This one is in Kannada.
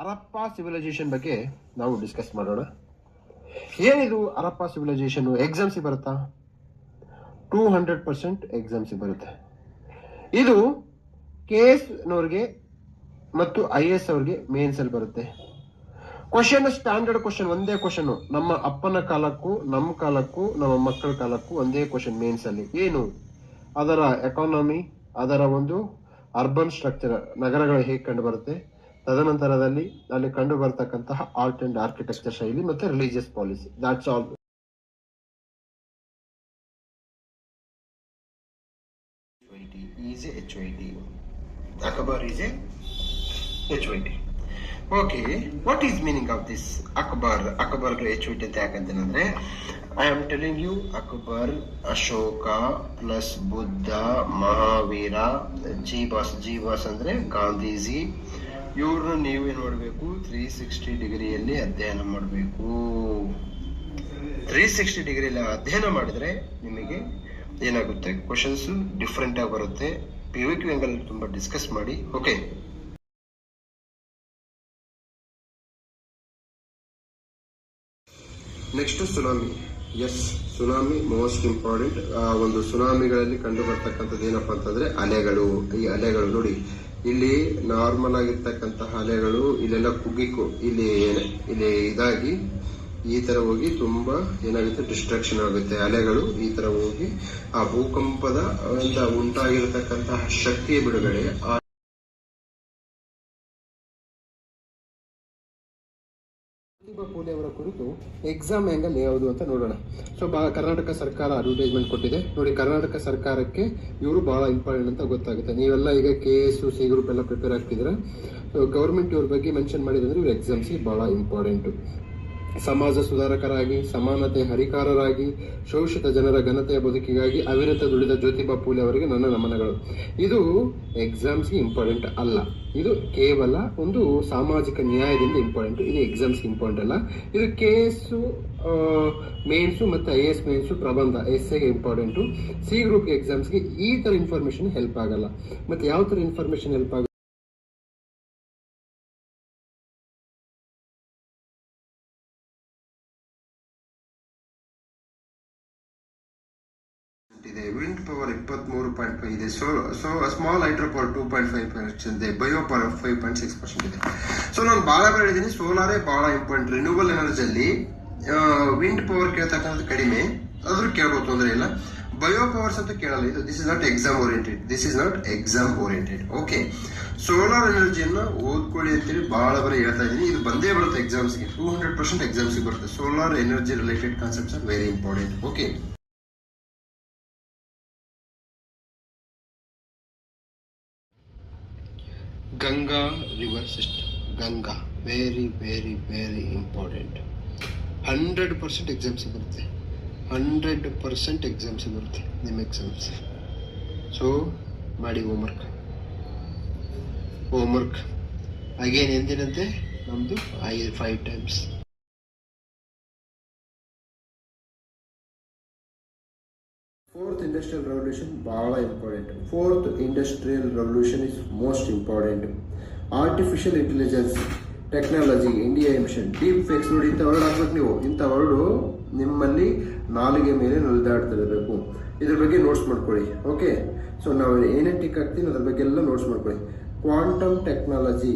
ಹರಪ್ಪ ಸಿವಿಲೈಸೇಷನ್ ಬಗ್ಗೆ ನಾವು ಡಿಸ್ಕಸ್ ಮಾಡೋಣ. ಏನಿದು ಹರಪ್ಪ ಸಿವಿಲೈಸೇಷನ್? ಎಕ್ಸಾಮ್ಸಿಗೆ ಬರುತ್ತಾ? 200% ಎಕ್ಸಾಮ್ಸಿಗೆ ಬರುತ್ತೆ. ಇದು KS ನವ್ರಿಗೆ ಮತ್ತು IAS ಅವ್ರಿಗೆ ಮೇನ್ಸ್ ಅಲ್ಲಿ ಬರುತ್ತೆ. ಕ್ವಶನ್ ಸ್ಟ್ಯಾಂಡರ್ಡ್ ಕ್ವಶನ್, ಒಂದೇ ಕ್ವಶನ್. ನಮ್ಮ ಅಪ್ಪನ ಕಾಲಕ್ಕೂ ನಮ್ಮ ಕಾಲಕ್ಕೂ ನಮ್ಮ ಮಕ್ಕಳ ಕಾಲಕ್ಕೂ ಒಂದೇ ಕ್ವಶನ್ ಮೇನ್ಸ್ ಅಲ್ಲಿ. ಏನು ಅದರ ಎಕಾನಮಿ, ಅದರ ಒಂದು ಅರ್ಬನ್ ಸ್ಟ್ರಕ್ಚರ್, ನಗರಗಳು ಹೇಗೆ ಕಂಡು ಬರುತ್ತೆ, ತದನಂತರದಲ್ಲಿ ಅಲ್ಲಿ ಕಂಡು ಬರ್ತಕ್ಕಂತಹ ಆರ್ಟ್ ಅಂಡ್ ಆರ್ಕಿಟೆಕ್ಚರ್ ಶೈಲಿ ಮತ್ತೆ religious policy. That's all. is a HYT. Akbar is a HYT. Okay, what is meaning of this Akbar? Akbar HYT ಅಂತ ಯಾಕಂತಂದ್ರೆ, I am telling you, Akbar, Ashoka plus Buddha, Mahavira, ಜೀವಾಸ್ ಅಂದ್ರೆ ಗಾಂಧೀಜಿ, ಇವ್ರನ್ನ ನೀವೇ ನೋಡ್ಬೇಕು 360 ಡಿಗ್ರಿಯಲ್ಲಿ ಅಧ್ಯಯನ ಮಾಡಬೇಕು. 360 ಡಿಗ್ರಿಯಲ್ಲಿ ಅಧ್ಯಯನ ಮಾಡಿದ್ರೆ ನಿಮಗೆ ಏನಾಗುತ್ತೆ, ಕ್ವಶನ್ಸ್ ಡಿಫ್ರೆಂಟ್ ಆಗಿ ಬರುತ್ತೆ. PVQ ಆಂಗಲ್ ತುಂಬಾ ಡಿಸ್ಕಸ್ ಮಾಡಿ. Okay, next tsunami. Yes, tsunami most important. ಒಂದು ಸುನಾಮಿಗಳಲ್ಲಿ ಕಂಡು ಬರ್ತಕ್ಕಂಥದ್ದು ಏನಪ್ಪಾ ಅಂತಂದ್ರೆ ಅಲೆಗಳು. ಈ ಅಲೆಗಳು ನೋಡಿ, ಇಲ್ಲಿ ನಾರ್ಮಲ್ ಆಗಿರ್ತಕ್ಕಂತಹ ಅಲೆಗಳು ಇಲ್ಲೆಲ್ಲ ಕುಗ್ಗಿಕು ಇಲ್ಲಿ ಇದಾಗಿ ಈ ತರ ಹೋಗಿ ತುಂಬಾ ಏನಾಗುತ್ತೆ, ಡಿಸ್ಟ್ರಾಕ್ಷನ್ ಆಗುತ್ತೆ. ಅಲೆಗಳು ಈ ತರ ಹೋಗಿ ಆ ಭೂಕಂಪದ ಉಂಟಾಗಿರತಕ್ಕಂತಹ ಶಕ್ತಿಯ ಬಿಡುಗಡೆ. ಪ್ರತಿಭಾ ಪೂಲೆ ಅವರ ಕುರಿತು ಎಕ್ಸಾಮ್ ಆಂಗಲ್ ಯಾವುದು ಅಂತ ನೋಡೋಣ. ಸೊ ಕರ್ನಾಟಕ ಸರ್ಕಾರ ಅಡ್ವರ್ಟೈಸ್ಮೆಂಟ್ ಕೊಟ್ಟಿದೆ ನೋಡಿ. ಕರ್ನಾಟಕ ಸರ್ಕಾರಕ್ಕೆ ಇವರು ಬಹಳ ಇಂಪಾರ್ಟೆಂಟ್ ಅಂತ ಗೊತ್ತಾಗುತ್ತೆ. ನೀವೆಲ್ಲ ಈಗ KS C ಗ್ರೂಪ್ ಎಲ್ಲ ಪ್ರಿಪೇರ್ ಆಗ್ತಿದ್ರೆ ಗೌರ್ಮೆಂಟ್ ಇವ್ರ ಬಗ್ಗೆ ಮೆನ್ಷನ್ ಮಾಡಿದ್ರೆ ಇವ್ರ ಎಕ್ಸಾಮ್ಸ್ ಬಹಳ ಇಂಪಾರ್ಟೆಂಟ್. ಸಮಾಜ ಸುಧಾರಕರಾಗಿ, ಸಮಾನತೆ ಹರಿಕಾರರಾಗಿ, ಶೋಷಿತ ಜನರ ಘನತೆಯ ಬದುಕಿಗಾಗಿ ಅವಿರತ ದುಡಿದ ಜ್ಯೋತಿಬಾ ಫುಲೆ ಅವರಿಗೆ ನನ್ನ ನಮನಗಳು. ಇದು ಎಕ್ಸಾಮ್ಸ್ಗೆ ಇಂಪಾರ್ಟೆಂಟ್ ಅಲ್ಲ, ಇದು ಕೇವಲ ಒಂದು ಸಾಮಾಜಿಕ ನ್ಯಾಯದಿಂದ ಇಂಪಾರ್ಟೆಂಟ್. ಇದು ಎಕ್ಸಾಮ್ಸ್ಗೆ ಇಂಪಾರ್ಟೆಂಟ್ ಅಲ್ಲ. ಇದು KS ಮೇನ್ಸು ಮತ್ತು IAS ಮೇನ್ಸು ಪ್ರಬಂಧ ಎಸ್ಸೆಗೆ ಇಂಪಾರ್ಟೆಂಟು. C ಗ್ರೂಪ್ ಎಕ್ಸಾಮ್ಸ್ಗೆ ಈ ತರ ಇನ್ಫಾರ್ಮೇಶನ್ ಹೆಲ್ಪ್ ಆಗಲ್ಲ. ಮತ್ತೆ ಯಾವ ತರ ಇನ್ಫಾರ್ಮೇಶನ್ ಹೆಲ್ಪ್ ಆಗುತ್ತೆ? ಇದೆ. ವಿಂಡ್ ಪವರ್ 23.5 ಇದೆ. ಸೊ ಸ್ಮಾಲ್ ಹೈಡ್ರೋ ಪವರ್ 2.5% ಇದೆ. ಬಯೋ ಪವರ್ 5.6% ಇದೆ. ಸೊ ನಾನು ಬಹಳ ಹೇಳಿದ್ದೀನಿ, ಸೋಲಾರೇ ಬಹಳ ಇಂಪಾರ್ಟೆಂಟ್. ರಿನ್ಯೂಬಲ್ ಎನರ್ಜಿಯಲ್ಲಿ ವಿಂಡ್ ಪವರ್ ಕೇಳ್ತಕ್ಕಂಥದ್ದು ಕಡಿಮೆ, ಆದ್ರೂ ಕೇಳ್ಬೋದು, ತೊಂದರೆ ಇಲ್ಲ. ಬಯೋ ಪವರ್ಸ್ ಅಂತ ಕೇಳಲ್ಲ. ಇದು this is not exam oriented. Okay, solar ಎನರ್ಜಿಯನ್ನ ಓದ್ಕೊಳ್ಳಿ ಅಂತೇಳಿ ಬಹಳ ಬರೀ ಹೇಳ್ತಾ ಇದ್ದೀನಿ. ಇದು ಬಂದೇ ಬರುತ್ತೆ ಎಕ್ಸಾಮ್ಸ್ಗೆ, 200% ಎಕ್ಸಾಮ್ಸ್ಗೆ ಬರುತ್ತೆ. Solar energy related concepts are very important. Okay, Ganga river system. Ganga very very very important. 100% exams ಬರುತ್ತೆ. 100% ಎಕ್ಸಾಮ್ಸ್ ಬರುತ್ತೆ ನಿಮ್ಮ ಎಕ್ಸಾಮ್ಸ್. ಸೊ ಮಾಡಿ ಹೋಮ್ವರ್ಕ್ ಅಗೇನ್ ಎಂದಿನಂತೆ ನಮ್ಮದು 5 times. ಫೋರ್ತ್ ಇಂಡಸ್ಟ್ರಿಯಲ್ ರೆವಲ್ಯೂಷನ್ ಬಹಳ important. Fourth industrial revolution is most important. Artificial intelligence technology, India mission, deep fakes. ನೋಡಿ, ಇಂಥ ವರ್ಡ್ ಹಾಕ್ಬೇಕು ನೀವು. ಇಂಥ ವರ್ಡು ನಿಮ್ಮಲ್ಲಿ ನಾಲಿಗೆ ಮೇಲೆ ನುಳಿದಾಡ್ತಿರಬೇಕು. ಇದ್ರ ಬಗ್ಗೆ ನೋಟ್ಸ್ ಮಾಡ್ಕೊಳ್ಳಿ. ಓಕೆ, ಸೊ ನಾವು ಏನೇನು ಟಿಕ್ ಹಾಕ್ತೀವಿ ಅದ್ರ ಬಗ್ಗೆ ಎಲ್ಲ ನೋಟ್ಸ್ ಮಾಡ್ಕೊಳ್ಳಿ. Quantum technology.